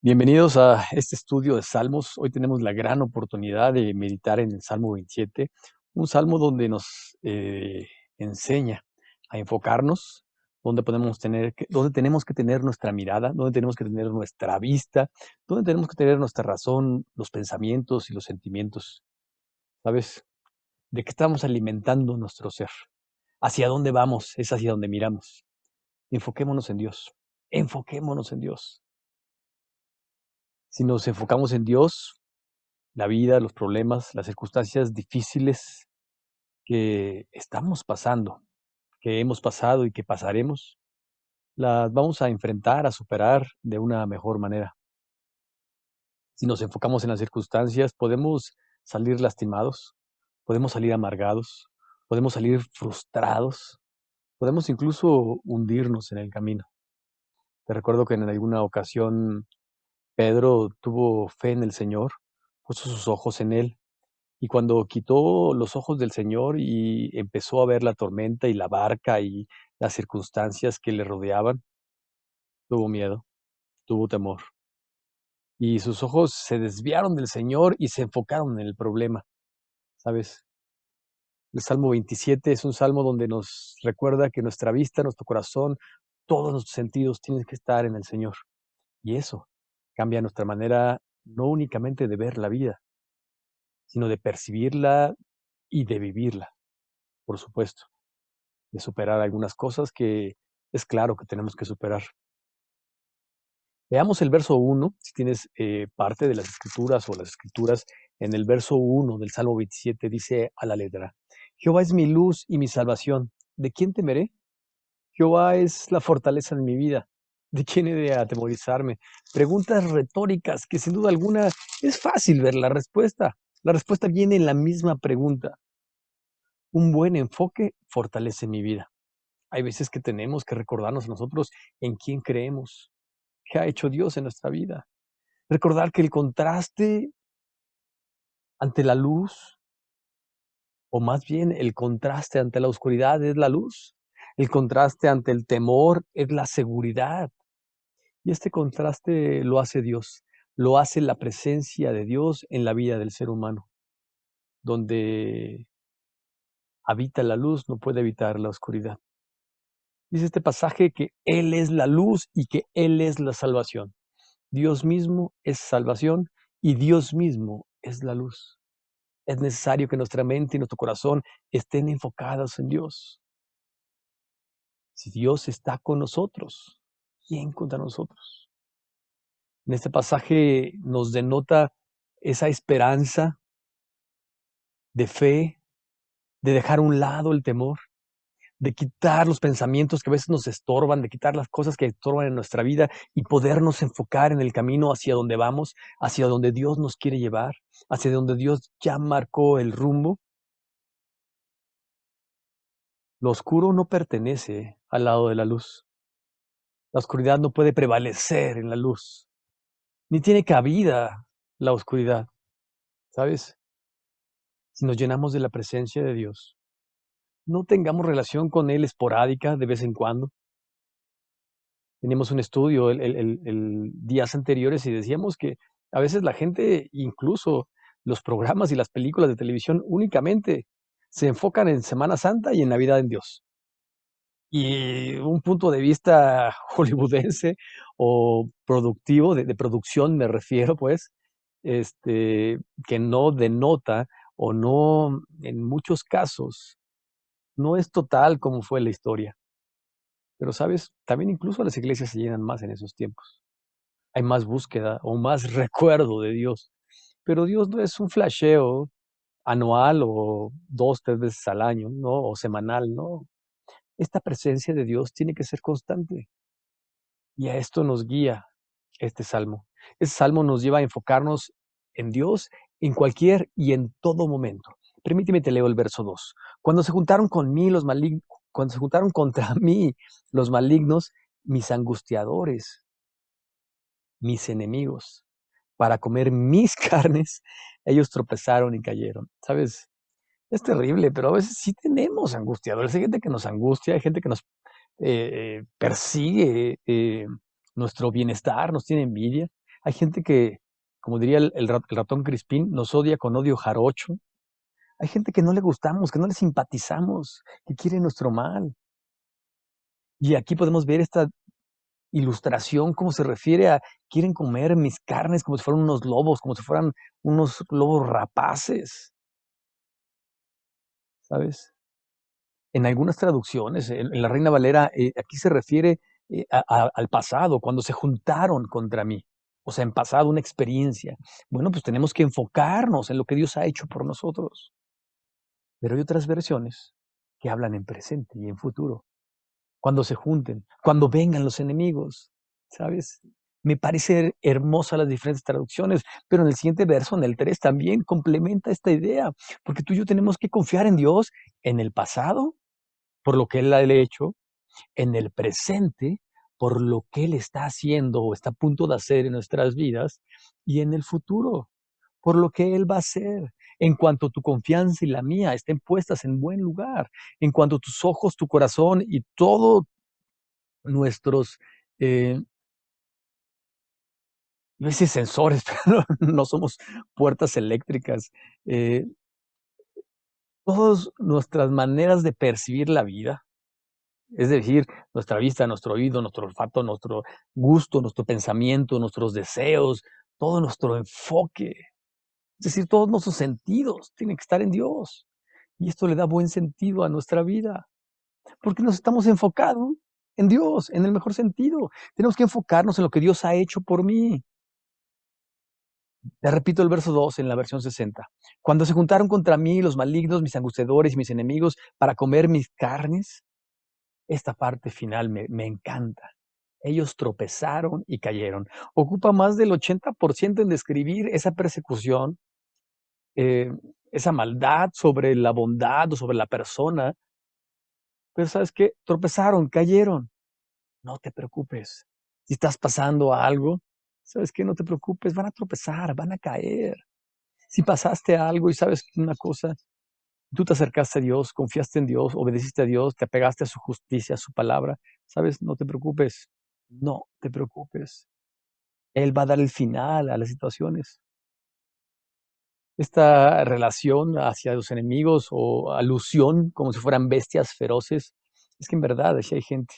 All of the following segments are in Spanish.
Bienvenidos a este estudio de Salmos. Hoy tenemos la gran oportunidad de meditar en el Salmo 27, un salmo donde nos enseña a enfocarnos, donde tenemos que tener nuestra mirada, donde tenemos que tener nuestra vista, donde tenemos que tener nuestra razón, los pensamientos y los sentimientos. ¿Sabes? ¿De qué estamos alimentando nuestro ser? ¿Hacia dónde vamos? Es hacia donde miramos. Enfoquémonos en Dios. Enfoquémonos en Dios. Si nos enfocamos en Dios, la vida, los problemas, las circunstancias difíciles que estamos pasando, que hemos pasado y que pasaremos, las vamos a enfrentar, a superar de una mejor manera. Si nos enfocamos en las circunstancias, podemos salir lastimados, podemos salir amargados, podemos salir frustrados, podemos incluso hundirnos en el camino. Te recuerdo que en alguna ocasión Pedro tuvo fe en el Señor, puso sus ojos en Él. Y cuando quitó los ojos del Señor y empezó a ver la tormenta y la barca y las circunstancias que le rodeaban, tuvo miedo, tuvo temor. Y sus ojos se desviaron del Señor y se enfocaron en el problema, ¿sabes? El Salmo 27 es un salmo donde nos recuerda que nuestra vista, nuestro corazón, todos nuestros sentidos tienen que estar en el Señor. Y eso cambia nuestra manera no únicamente de ver la vida, sino de percibirla y de vivirla, por supuesto. De superar algunas cosas que es claro que tenemos que superar. Veamos el verso 1, si tienes parte de las escrituras o las escrituras, en el verso 1 del Salmo 27 dice a la letra: Jehová es mi luz y mi salvación. ¿De quién temeré? Jehová es la fortaleza de mi vida. ¿De quién he de atemorizarme? Preguntas retóricas que sin duda alguna es fácil ver la respuesta. La respuesta viene en la misma pregunta. Un buen enfoque fortalece mi vida. Hay veces que tenemos que recordarnos nosotros en quién creemos, qué ha hecho Dios en nuestra vida. Recordar que el contraste ante la luz, o más bien el contraste ante la oscuridad es la luz. El contraste ante el temor es la seguridad. Y este contraste lo hace Dios, lo hace la presencia de Dios en la vida del ser humano. Donde habita la luz, no puede evitar la oscuridad. Dice este pasaje que Él es la luz y que Él es la salvación. Dios mismo es salvación y Dios mismo es la luz. Es necesario que nuestra mente y nuestro corazón estén enfocados en Dios. Si Dios está con nosotros, ¿quién contra nosotros? En este pasaje nos denota esa esperanza de fe, de dejar a un lado el temor, de quitar los pensamientos que a veces nos estorban, de quitar las cosas que estorban en nuestra vida y podernos enfocar en el camino hacia donde vamos, hacia donde Dios nos quiere llevar, hacia donde Dios ya marcó el rumbo. Lo oscuro no pertenece al lado de la luz. La oscuridad no puede prevalecer en la luz, ni tiene cabida la oscuridad, ¿sabes? Si nos llenamos de la presencia de Dios, no tengamos relación con Él esporádica de vez en cuando. Teníamos un estudio el días anteriores y decíamos que a veces la gente, incluso los programas y las películas de televisión, únicamente se enfocan en Semana Santa y en Navidad en Dios. Y un punto de vista hollywoodense o productivo, de producción me refiero, pues, que no denota o no, en muchos casos, no es total como fue la historia. Pero, ¿sabes? También incluso las iglesias se llenan más en esos tiempos. Hay más búsqueda o más recuerdo de Dios. Pero Dios no es un flasheo anual o 2, 3 veces al año, ¿no? O semanal, no. Esta presencia de Dios tiene que ser constante. Y a esto nos guía este salmo. Este salmo nos lleva a enfocarnos en Dios en cualquier y en todo momento. Permíteme te leo el verso 2. Cuando se juntaron contra mí los malignos, mis angustiadores, mis enemigos, para comer mis carnes, ellos tropezaron y cayeron. ¿Sabes? Es terrible, pero a veces sí tenemos angustiadores. Hay gente que nos angustia, hay gente que nos persigue nuestro bienestar, nos tiene envidia. Hay gente que, como diría el ratón Crispín, nos odia con odio jarocho. Hay gente que no le gustamos, que no le simpatizamos, que quiere nuestro mal. Y aquí podemos ver esta ilustración, cómo se refiere a quieren comer mis carnes como si fueran unos lobos, como si fueran unos lobos rapaces, ¿sabes? En algunas traducciones, en la Reina Valera, aquí se refiere al pasado, cuando se juntaron contra mí. O sea, en pasado, una experiencia. Bueno, pues tenemos que enfocarnos en lo que Dios ha hecho por nosotros. Pero hay otras versiones que hablan en presente y en futuro. Cuando se junten, cuando vengan los enemigos, ¿sabes? Me parece hermosa las diferentes traducciones, pero en el siguiente verso, en el 3, también complementa esta idea, porque tú y yo tenemos que confiar en Dios en el pasado, por lo que Él ha hecho, en el presente, por lo que Él está haciendo o está a punto de hacer en nuestras vidas, y en el futuro, por lo que Él va a hacer. En cuanto tu confianza y la mía estén puestas en buen lugar, en cuanto tus ojos, tu corazón y todo nuestros, iba a decir sensores, pero no somos puertas eléctricas, eh, todas nuestras maneras de percibir la vida, es decir, nuestra vista, nuestro oído, nuestro olfato, nuestro gusto, nuestro pensamiento, nuestros deseos, todo nuestro enfoque, es decir, todos nuestros sentidos tienen que estar en Dios. Y esto le da buen sentido a nuestra vida, porque nos estamos enfocando en Dios, en el mejor sentido. Tenemos que enfocarnos en lo que Dios ha hecho por mí. Te repito el verso 2 en la versión 60. Cuando se juntaron contra mí los malignos, mis angustiadores y mis enemigos para comer mis carnes, esta parte final me encanta. Ellos tropezaron y cayeron. Ocupa más del 80% en describir esa persecución, eh, esa maldad sobre la bondad o sobre la persona. Pero ¿sabes qué? Tropezaron, cayeron. No te preocupes. Si estás pasando a algo, ¿sabes qué? No te preocupes, van a tropezar, van a caer. Si pasaste algo y sabes una cosa, tú te acercaste a Dios, confiaste en Dios, obedeciste a Dios, te apegaste a su justicia, a su palabra, ¿sabes? No te preocupes, no te preocupes. Él va a dar el final a las situaciones. Esta relación hacia los enemigos o alusión como si fueran bestias feroces, es que en verdad así hay gente.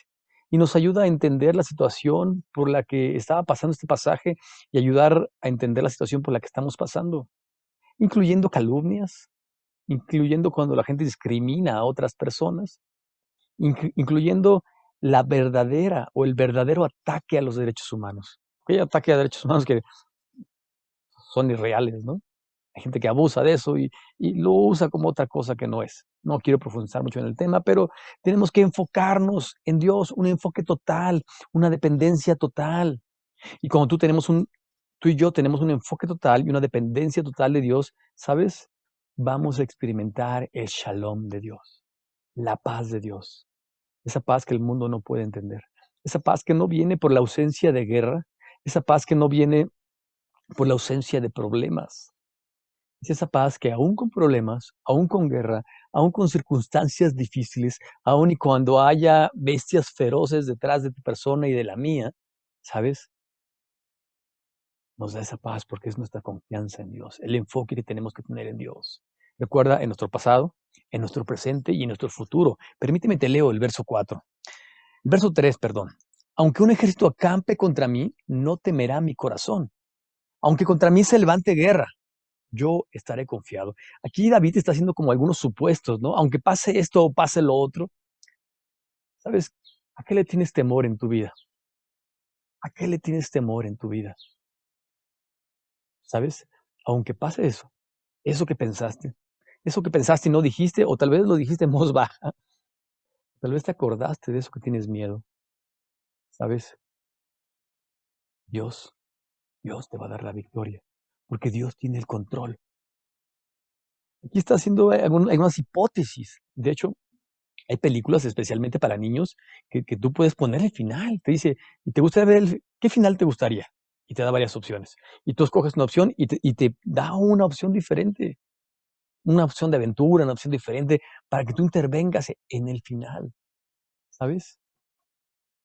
Y nos ayuda a entender la situación por la que estaba pasando este pasaje y ayudar a entender la situación por la que estamos pasando, incluyendo calumnias, incluyendo cuando la gente discrimina a otras personas, incluyendo la verdadera o el verdadero ataque a los derechos humanos. Hay ataques a derechos humanos que son irreales, ¿no? Hay gente que abusa de eso y lo usa como otra cosa que no es. No quiero profundizar mucho en el tema, pero tenemos que enfocarnos en Dios, un enfoque total, una dependencia total. Y cuando tú y yo tenemos un enfoque total y una dependencia total de Dios, ¿sabes? Vamos a experimentar el shalom de Dios, la paz de Dios, esa paz que el mundo no puede entender, esa paz que no viene por la ausencia de guerra, esa paz que no viene por la ausencia de problemas. Es esa paz que aún con problemas, aún con guerra, aún con circunstancias difíciles, aún y cuando haya bestias feroces detrás de tu persona y de la mía, ¿sabes? Nos da esa paz porque es nuestra confianza en Dios, el enfoque que tenemos que tener en Dios. Recuerda, en nuestro pasado, en nuestro presente y en nuestro futuro. Permíteme te leo el verso 4. Verso 3, perdón. Aunque un ejército acampe contra mí, no temerá mi corazón. Aunque contra mí se levante guerra, yo estaré confiado. Aquí David está haciendo como algunos supuestos, ¿no? Aunque pase esto o pase lo otro, ¿sabes? ¿A qué le tienes temor en tu vida? ¿A qué le tienes temor en tu vida? ¿Sabes? Aunque pase eso que pensaste y no dijiste, o tal vez lo dijiste en voz baja, tal vez te acordaste de eso que tienes miedo, ¿sabes? Dios, Dios te va a dar la victoria, porque Dios tiene el control. Aquí está haciendo algunas hipótesis. De hecho, hay películas especialmente para niños que tú puedes poner el final. Te dice, ¿y te gustaría ver qué final te gustaría? Y te da varias opciones. Y tú escoges una opción y te da una opción diferente, una opción de aventura, una opción diferente, para que tú intervengas en el final, ¿sabes?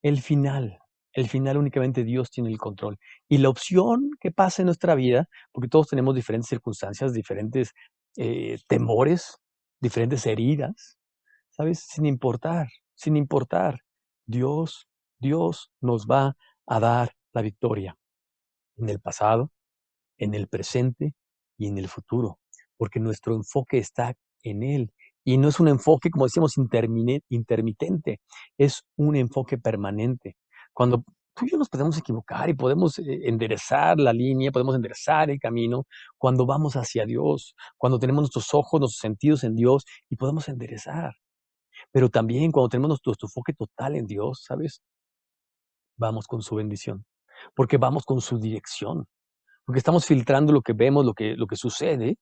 El final. El final únicamente Dios tiene el control. Y la opción que pasa en nuestra vida, porque todos tenemos diferentes circunstancias, diferentes temores, diferentes heridas, ¿sabes? Sin importar, Dios, Dios nos va a dar la victoria en el pasado, en el presente y en el futuro, porque nuestro enfoque está en Él. Y no es un enfoque, como decíamos, intermitente, es un enfoque permanente. Cuando tú y yo nos podemos equivocar y podemos enderezar la línea, podemos enderezar el camino, cuando vamos hacia Dios, cuando tenemos nuestros ojos, nuestros sentidos en Dios y podemos enderezar. Pero también cuando tenemos nuestro enfoque total en Dios, ¿sabes? Vamos con su bendición, porque vamos con su dirección, porque estamos filtrando lo que vemos, lo que sucede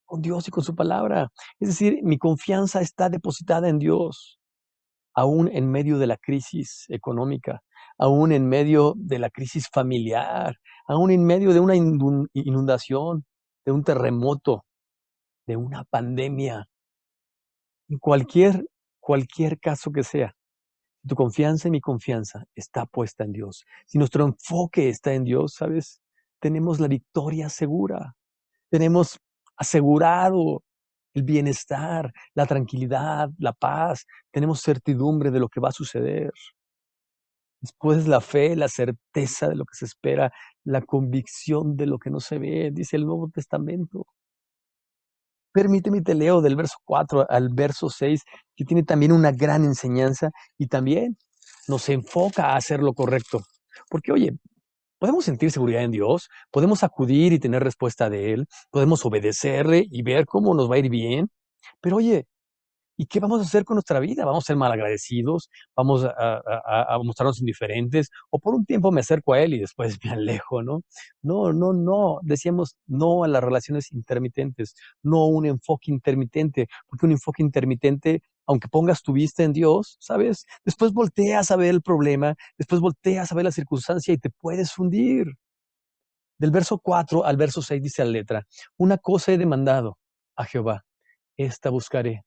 con Dios y con su palabra. Es decir, mi confianza está depositada en Dios, aún en medio de la crisis económica, aún en medio de la crisis familiar, aún en medio de una inundación, de un terremoto, de una pandemia, en cualquier caso que sea. Tu confianza y mi confianza está puesta en Dios. Si nuestro enfoque está en Dios, ¿sabes? Tenemos la victoria segura. Tenemos asegurado el bienestar, la tranquilidad, la paz. Tenemos certidumbre de lo que va a suceder. Después la fe, la certeza de lo que se espera, la convicción de lo que no se ve, dice el Nuevo Testamento. Permíteme y te leo del verso 4 al verso 6, que tiene también una gran enseñanza y también nos enfoca a hacer lo correcto. Porque, oye, podemos sentir seguridad en Dios, podemos acudir y tener respuesta de Él, podemos obedecerle y ver cómo nos va a ir bien, pero oye, ¿y qué vamos a hacer con nuestra vida? ¿Vamos a ser malagradecidos? ¿Vamos a mostrarnos indiferentes? ¿O por un tiempo me acerco a Él y después me alejo, no? No, no, no. Decíamos no a las relaciones intermitentes, no a un enfoque intermitente, porque un enfoque intermitente, aunque pongas tu vista en Dios, ¿sabes? Después volteas a ver el problema, después volteas a ver la circunstancia y te puedes hundir. Del verso 4 al verso 6 dice la letra, una cosa he demandado a Jehová, esta buscaré,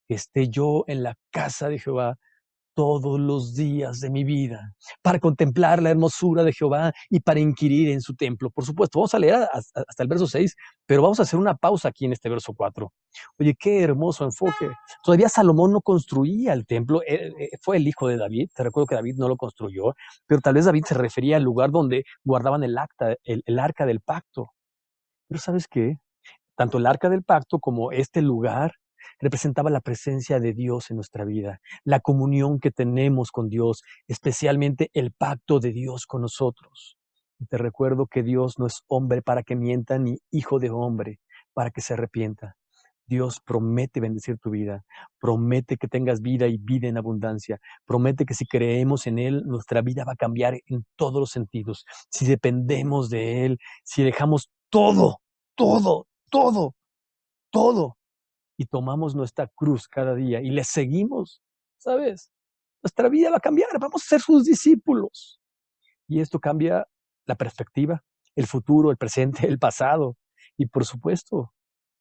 que esté yo en la casa de Jehová todos los días de mi vida, para contemplar la hermosura de Jehová y para inquirir en su templo. Por supuesto, vamos a leer hasta el verso 6, pero vamos a hacer una pausa aquí en este verso 4. Oye, qué hermoso enfoque. Todavía Salomón no construía el templo, fue el hijo de David, te recuerdo que David no lo construyó, pero tal vez David se refería al lugar donde guardaban el arca del pacto. Pero ¿sabes qué? Tanto el arca del pacto como este lugar representaba la presencia de Dios en nuestra vida, la comunión que tenemos con Dios, especialmente el pacto de Dios con nosotros. Y te recuerdo que Dios no es hombre para que mienta, ni hijo de hombre para que se arrepienta. Dios promete bendecir tu vida, promete que tengas vida y vida en abundancia, promete que si creemos en Él, nuestra vida va a cambiar en todos los sentidos. Si dependemos de Él, si dejamos todo, todo, todo, y tomamos nuestra cruz cada día y le seguimos, ¿sabes? Nuestra vida va a cambiar, vamos a ser sus discípulos. Y esto cambia la perspectiva, el futuro, el presente, el pasado. Y por supuesto,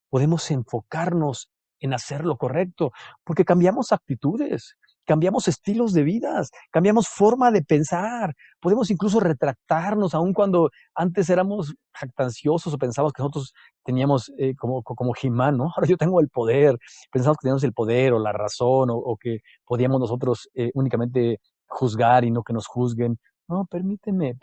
podemos enfocarnos en hacer lo correcto, porque cambiamos actitudes, cambiamos estilos de vidas, cambiamos forma de pensar, podemos incluso retractarnos, aun cuando antes éramos jactanciosos o pensamos que nosotros teníamos como He-Man, ¿no? Ahora yo tengo el poder, pensamos que teníamos el poder o la razón o que podíamos nosotros únicamente juzgar y no que nos juzguen. No, permíteme,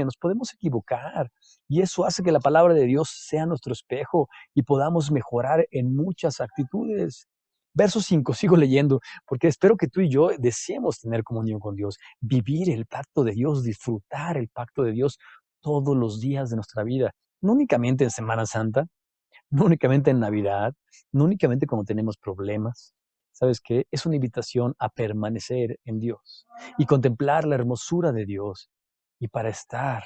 nos podemos equivocar y eso hace que la palabra de Dios sea nuestro espejo y podamos mejorar en muchas actitudes. Verso 5, sigo leyendo, porque espero que tú y yo deseemos tener comunión con Dios, vivir el pacto de Dios, disfrutar el pacto de Dios todos los días de nuestra vida, no únicamente en Semana Santa, no únicamente en Navidad, no únicamente cuando tenemos problemas. ¿Sabes qué? Es una invitación a permanecer en Dios y contemplar la hermosura de Dios y para estar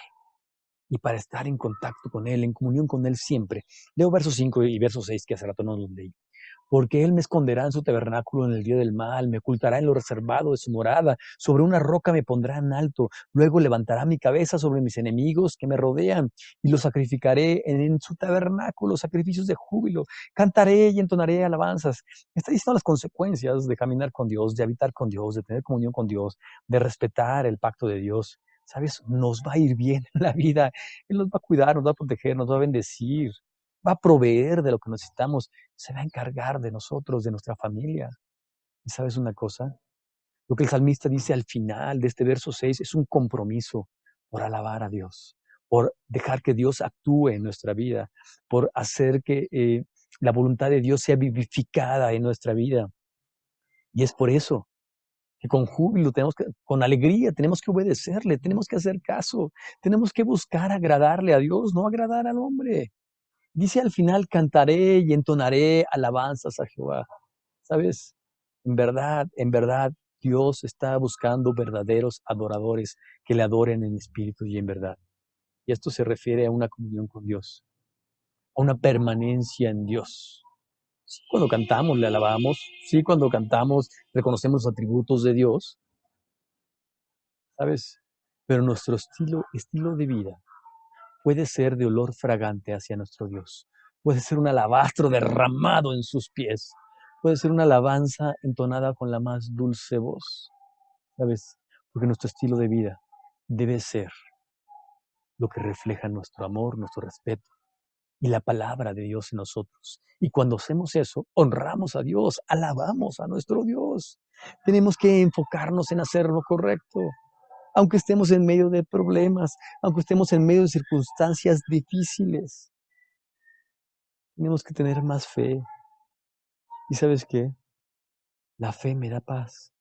en contacto con Él, en comunión con Él siempre. Leo versos 5 y verso 6 que hace rato no los leí. Porque Él me esconderá en su tabernáculo en el día del mal, me ocultará en lo reservado de su morada, sobre una roca me pondrá en alto, luego levantará mi cabeza sobre mis enemigos que me rodean, y los sacrificaré en su tabernáculo, sacrificios de júbilo, cantaré y entonaré alabanzas. Está diciendo las consecuencias de caminar con Dios, de habitar con Dios, de tener comunión con Dios, de respetar el pacto de Dios. ¿Sabes? Nos va a ir bien en la vida. Él nos va a cuidar, nos va a proteger, nos va a bendecir, va a proveer de lo que necesitamos, se va a encargar de nosotros, de nuestra familia. ¿Y sabes una cosa? Lo que el salmista dice al final de este verso 6 es un compromiso por alabar a Dios, por dejar que Dios actúe en nuestra vida, por hacer que la voluntad de Dios sea vivificada en nuestra vida. Y es por eso que con júbilo, con alegría, tenemos que obedecerle, tenemos que hacer caso, tenemos que buscar agradarle a Dios, no agradar al hombre. Dice al final, cantaré y entonaré alabanzas a Jehová. ¿Sabes? En verdad, Dios está buscando verdaderos adoradores que le adoren en espíritu y en verdad. Y esto se refiere a una comunión con Dios, a una permanencia en Dios. Sí, cuando cantamos, le alabamos. Sí, cuando cantamos, reconocemos los atributos de Dios, ¿sabes? Pero nuestro estilo de vida puede ser de olor fragante hacia nuestro Dios. Puede ser un alabastro derramado en sus pies. Puede ser una alabanza entonada con la más dulce voz, ¿sabes? Porque nuestro estilo de vida debe ser lo que refleja nuestro amor, nuestro respeto y la palabra de Dios en nosotros. Y cuando hacemos eso, honramos a Dios, alabamos a nuestro Dios. Tenemos que enfocarnos en hacer lo correcto, aunque estemos en medio de problemas, aunque estemos en medio de circunstancias difíciles. Tenemos que tener más fe. ¿Y sabes qué? La fe me da paz.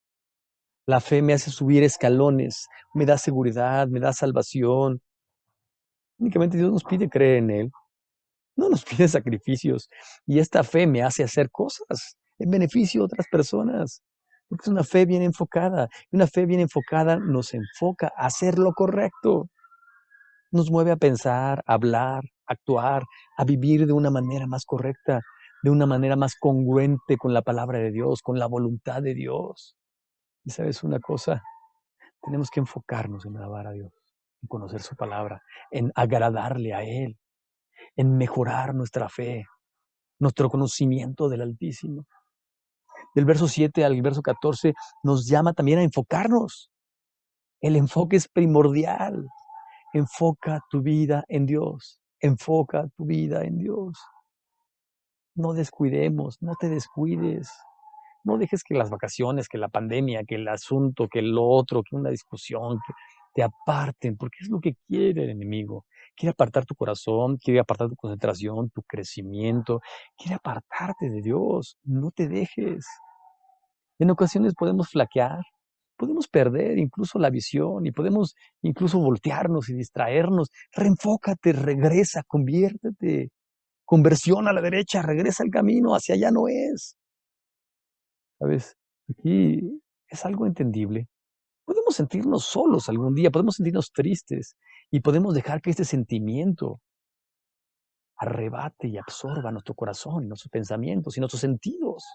La fe me hace subir escalones, me da seguridad, me da salvación. Únicamente Dios nos pide creer en Él, no nos pide sacrificios. Y esta fe me hace hacer cosas en beneficio de otras personas, porque es una fe bien enfocada. Y una fe bien enfocada nos enfoca a hacer lo correcto. Nos mueve a pensar, a hablar, a actuar, a vivir de una manera más correcta, de una manera más congruente con la palabra de Dios, con la voluntad de Dios. Y sabes una cosa, tenemos que enfocarnos en alabar a Dios, en conocer su palabra, en agradarle a Él, en mejorar nuestra fe, nuestro conocimiento del Altísimo. Del verso 7 al verso 14 nos llama también a enfocarnos. El enfoque es primordial. Enfoca tu vida en Dios. Enfoca tu vida en Dios. No descuidemos, no te descuides. No dejes que las vacaciones, que la pandemia, que el asunto, que lo otro, que una discusión, que te aparten, porque es lo que quiere el enemigo. Quiere apartar tu corazón, quiere apartar tu concentración, tu crecimiento, quiere apartarte de Dios. No te dejes. En ocasiones podemos flaquear, podemos perder incluso la visión y podemos incluso voltearnos y distraernos. Reenfócate, regresa, conviértete. Conversión a la derecha, regresa al camino, hacia allá no es. ¿Sabes? Aquí es algo entendible. Podemos sentirnos solos algún día, podemos sentirnos tristes y podemos dejar que este sentimiento arrebate y absorba nuestro corazón, y nuestros pensamientos y nuestros sentidos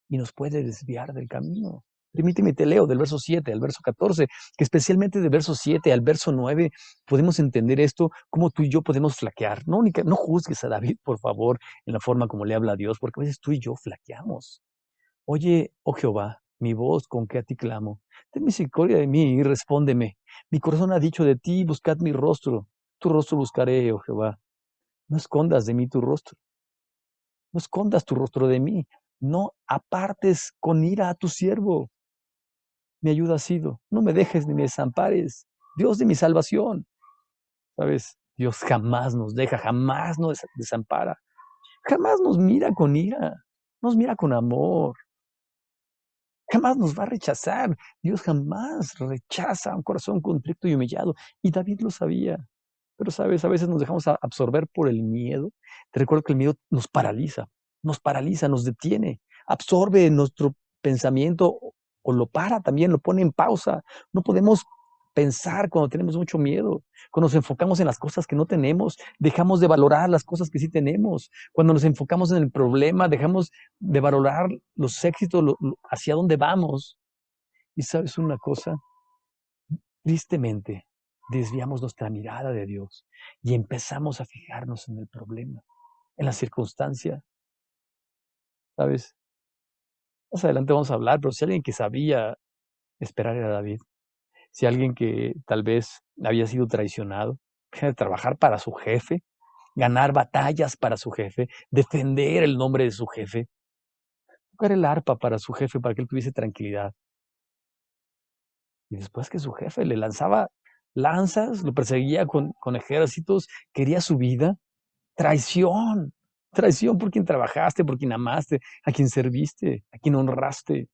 y nos puede desviar del camino. Permíteme, te leo del verso 7 al verso 14, que especialmente del verso 7 al verso 9 podemos entender esto, cómo tú y yo podemos flaquear. No juzgues a David, por favor, en la forma como le habla a Dios, porque a veces tú y yo flaqueamos. Oye, oh Jehová, mi voz con que a ti clamo. Ten misericordia de mí y respóndeme. Mi corazón ha dicho de ti, buscad mi rostro. Tu rostro buscaré, oh Jehová. No escondas de mí tu rostro. No escondas tu rostro de mí. No apartes con ira a tu siervo. Mi ayuda ha sido. No me dejes ni me desampares. Dios de mi salvación. ¿Sabes? Dios jamás nos deja, jamás nos desampara. Jamás nos mira con ira. Nos mira con amor. Jamás nos va a rechazar. Dios jamás rechaza un corazón contrito y humillado. Y David lo sabía. Pero, ¿sabes? A veces nos dejamos absorber por el miedo. Te recuerdo que el miedo nos paraliza, nos detiene, absorbe nuestro pensamiento o lo para también, lo pone en pausa. No podemos pensar cuando tenemos mucho miedo. Cuando nos enfocamos en las cosas que no tenemos, dejamos de valorar las cosas que sí tenemos. Cuando nos enfocamos en el problema, dejamos de valorar los éxitos, hacia dónde vamos. Y sabes una cosa, tristemente desviamos nuestra mirada de Dios y empezamos a fijarnos en el problema, en la circunstancia. ¿Sabes? Más adelante vamos a hablar, pero si alguien que sabía esperar era David. Si alguien que tal vez había sido traicionado, trabajar para su jefe, ganar batallas para su jefe, defender el nombre de su jefe, tocar el arpa para su jefe para que él tuviese tranquilidad. Y después que su jefe le lanzaba lanzas, lo perseguía con ejércitos, quería su vida, traición, traición por quien trabajaste, por quien amaste, a quien serviste, a quien honraste,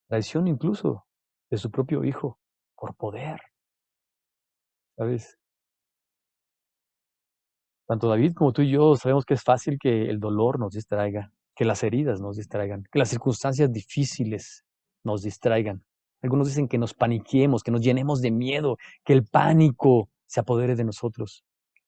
traición incluso de su propio hijo, por poder, ¿sabes? Tanto David como tú y yo sabemos que es fácil que el dolor nos distraiga, que las heridas nos distraigan, que las circunstancias difíciles nos distraigan. Algunos dicen que nos paniquemos, que nos llenemos de miedo, que el pánico se apodere de nosotros.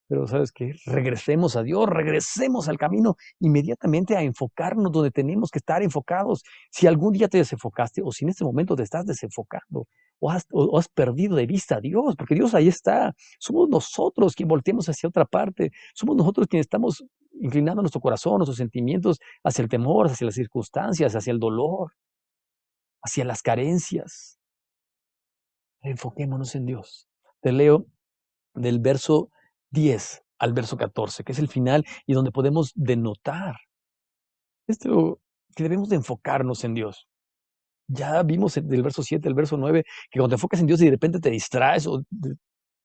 Pero ¿sabes qué? Regresemos a Dios, regresemos al camino inmediatamente a enfocarnos donde tenemos que estar enfocados. Si algún día te desenfocaste o si en este momento te estás desenfocando o has perdido de vista a Dios, porque Dios ahí está. Somos nosotros quienes volteamos hacia otra parte. Somos nosotros quienes estamos inclinando nuestro corazón, nuestros sentimientos hacia el temor, hacia las circunstancias, hacia el dolor, hacia las carencias. Enfoquémonos en Dios. Te leo del verso 10 al verso 14, que es el final y donde podemos denotar esto, que debemos de enfocarnos en Dios. Ya vimos del verso 7 al verso 9 que cuando te enfocas en Dios y de repente te distraes o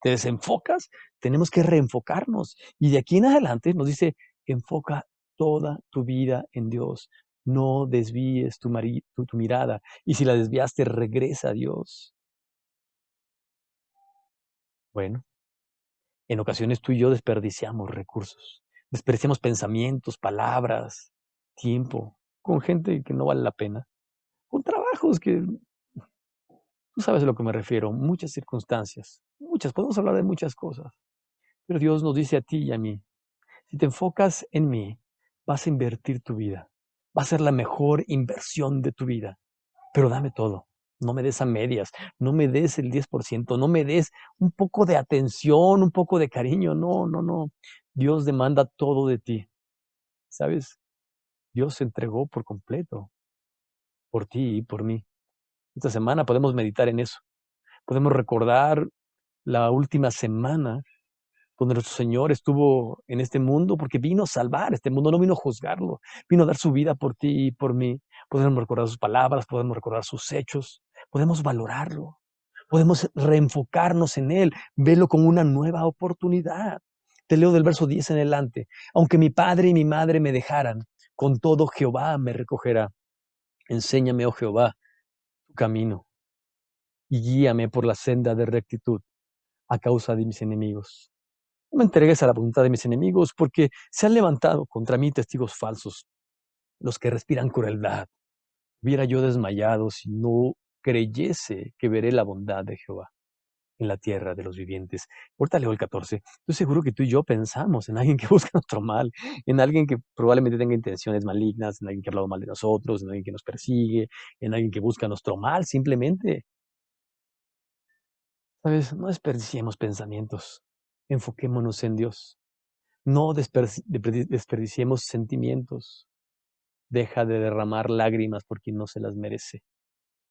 te desenfocas, tenemos que reenfocarnos. Y de aquí en adelante nos dice, enfoca toda tu vida en Dios. No desvíes tu mirada. Y si la desviaste, regresa a Dios. Bueno, en ocasiones tú y yo desperdiciamos recursos, desperdiciamos pensamientos, palabras, tiempo, con gente que no vale la pena, con trabajos que tú sabes a lo que me refiero, muchas circunstancias, muchas, podemos hablar de muchas cosas, pero Dios nos dice a ti y a mí, si te enfocas en mí, vas a invertir tu vida, va a ser la mejor inversión de tu vida, pero dame todo. No me des a medias, no me des el 10%, no me des un poco de atención, un poco de cariño. No, no, no. Dios demanda todo de ti. ¿Sabes? Dios se entregó por completo por ti y por mí. Esta semana podemos meditar en eso. Podemos recordar la última semana donde nuestro Señor estuvo en este mundo porque vino a salvar este mundo, no vino a juzgarlo, vino a dar su vida por ti y por mí. Podemos recordar sus palabras, podemos recordar sus hechos, podemos valorarlo, podemos reenfocarnos en Él, verlo como una nueva oportunidad. Te leo del verso 10 en adelante. Aunque mi padre y mi madre me dejaran, con todo Jehová me recogerá. Enséñame, oh Jehová, tu camino y guíame por la senda de rectitud a causa de mis enemigos. No me entregues a la voluntad de mis enemigos, porque se han levantado contra mí testigos falsos, los que respiran crueldad. Hubiera yo desmayado si no creyese que veré la bondad de Jehová en la tierra de los vivientes. Ahorita leo el 14. Estoy seguro que tú y yo pensamos en alguien que busca nuestro mal, en alguien que probablemente tenga intenciones malignas, en alguien que ha hablado mal de nosotros, en alguien que nos persigue, en alguien que busca nuestro mal simplemente. ¿Sabes? No desperdiciemos pensamientos. Enfoquémonos en Dios. No desperdiciemos sentimientos. Deja de derramar lágrimas por quien no se las merece.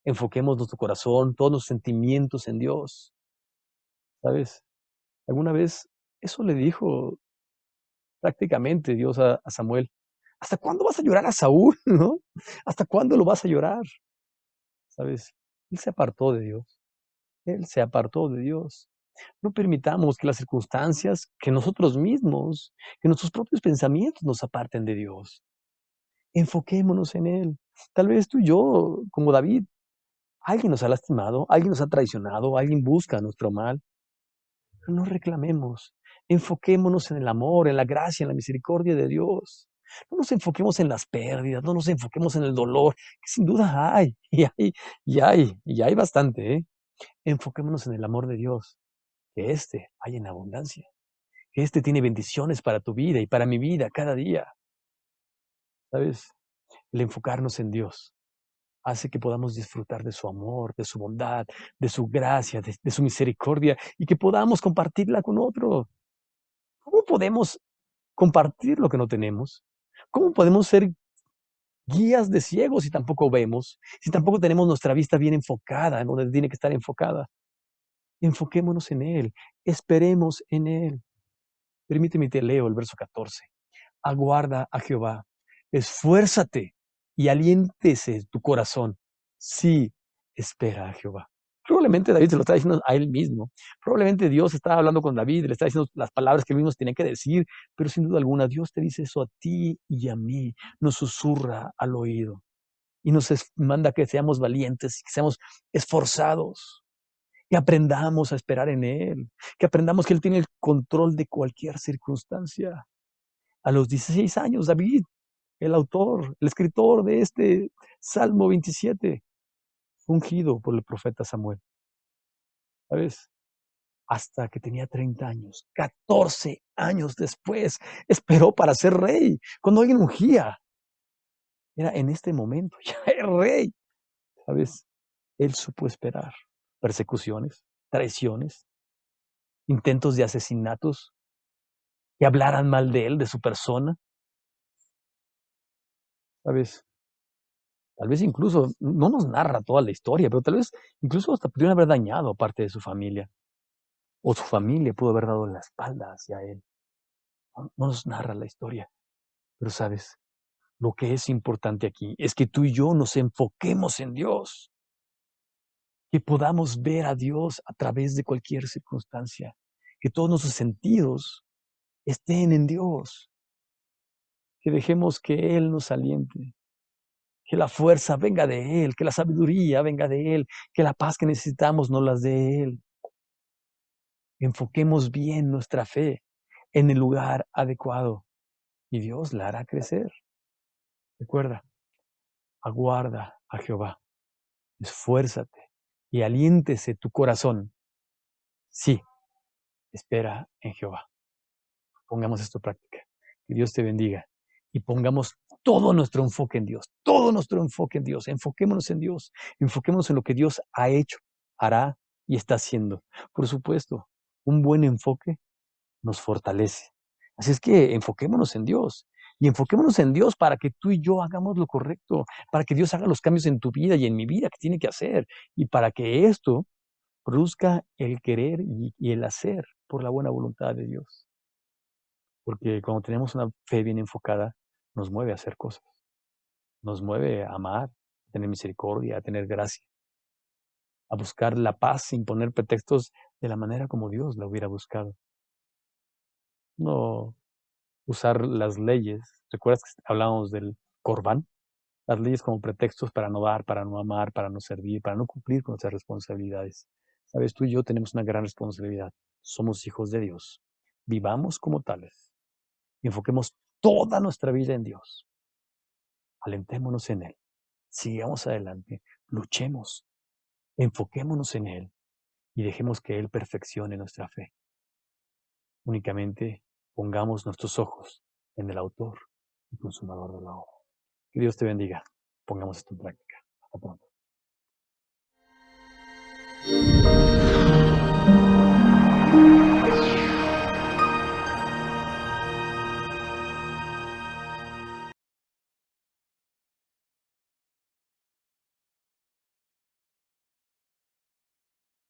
Enfoquemos nuestro corazón, todos los sentimientos en Dios. ¿Sabes? Alguna vez eso le dijo prácticamente Dios a Samuel. ¿Hasta cuándo vas a llorar a Saúl? ¿No? ¿Hasta cuándo lo vas a llorar? ¿Sabes? Él se apartó de Dios. Él se apartó de Dios. No permitamos que las circunstancias, que nosotros mismos, que nuestros propios pensamientos nos aparten de Dios. Enfoquémonos en Él. Tal vez tú y yo, como David, alguien nos ha lastimado, alguien nos ha traicionado, alguien busca nuestro mal. Pero no reclamemos. Enfoquémonos en el amor, en la gracia, en la misericordia de Dios. No nos enfoquemos en las pérdidas, no nos enfoquemos en el dolor, que sin duda hay, y hay bastante, ¿eh? Enfoquémonos en el amor de Dios, que hay en abundancia, que tiene bendiciones para tu vida y para mi vida cada día. ¿Sabes? El enfocarnos en Dios hace que podamos disfrutar de su amor, de su bondad, de su gracia, de su misericordia y que podamos compartirla con otros. ¿Cómo podemos compartir lo que no tenemos? ¿Cómo podemos ser guías de ciegos si tampoco vemos? Si tampoco tenemos nuestra vista bien enfocada en donde tiene que estar enfocada. Enfoquémonos en Él, esperemos en Él. Permíteme te leo el verso 14. Aguarda a Jehová, esfuérzate y aliéntese tu corazón. Sí, espera a Jehová. Probablemente David se lo está diciendo a él mismo. Probablemente Dios estaba hablando con David, le está diciendo las palabras que él mismo tiene que decir, pero sin duda alguna Dios te dice eso a ti y a mí, nos susurra al oído y manda que seamos valientes, que seamos esforzados, que aprendamos a esperar en Él, que aprendamos que Él tiene el control de cualquier circunstancia. A los 16 años, David, el autor, el escritor de este Salmo 27, fue ungido por el profeta Samuel. ¿Sabes? Hasta que tenía 30 años, 14 años después, esperó para ser rey. Cuando alguien ungía, era en este momento, ya es rey. ¿Sabes? Él supo esperar. Persecuciones, traiciones, intentos de asesinatos, que hablaran mal de él, de su persona. ¿Sabes? Tal vez incluso, no nos narra toda la historia, pero tal vez incluso hasta pudieron haber dañado a parte de su familia. O su familia pudo haber dado la espalda hacia él. No nos narra la historia. Pero sabes, lo que es importante aquí es que tú y yo nos enfoquemos en Dios. Que podamos ver a Dios a través de cualquier circunstancia. Que todos nuestros sentidos estén en Dios. Que dejemos que Él nos aliente. Que la fuerza venga de Él, que la sabiduría venga de Él, que la paz que necesitamos nos las dé Él. Enfoquemos bien nuestra fe en el lugar adecuado y Dios la hará crecer. Recuerda, aguarda a Jehová, esfuérzate y aliéntese tu corazón. Sí, espera en Jehová. Pongamos esto en práctica. Que Dios te bendiga y pongamos todo nuestro enfoque en Dios, todo nuestro enfoque en Dios. Enfoquémonos en Dios, enfoquémonos en lo que Dios ha hecho, hará y está haciendo. Por supuesto, un buen enfoque nos fortalece. Así es que enfoquémonos en Dios y enfoquémonos en Dios para que tú y yo hagamos lo correcto, para que Dios haga los cambios en tu vida y en mi vida que tiene que hacer y para que esto produzca el querer y el hacer por la buena voluntad de Dios. Porque cuando tenemos una fe bien enfocada, nos mueve a hacer cosas, nos mueve a amar, a tener misericordia, a tener gracia, a buscar la paz sin poner pretextos de la manera como Dios la hubiera buscado. No usar las leyes. ¿Recuerdas que hablábamos del Corbán? Las leyes como pretextos para no dar, para no amar, para no servir, para no cumplir con nuestras responsabilidades. Sabes, tú y yo tenemos una gran responsabilidad. Somos hijos de Dios. Vivamos como tales. Enfoquemos toda nuestra vida en Dios. Alentémonos en Él. Sigamos adelante. Luchemos. Enfoquémonos en Él y dejemos que Él perfeccione nuestra fe. Únicamente pongamos nuestros ojos en el autor y consumador de la obra. Que Dios te bendiga. Pongamos esto en práctica. Hasta pronto.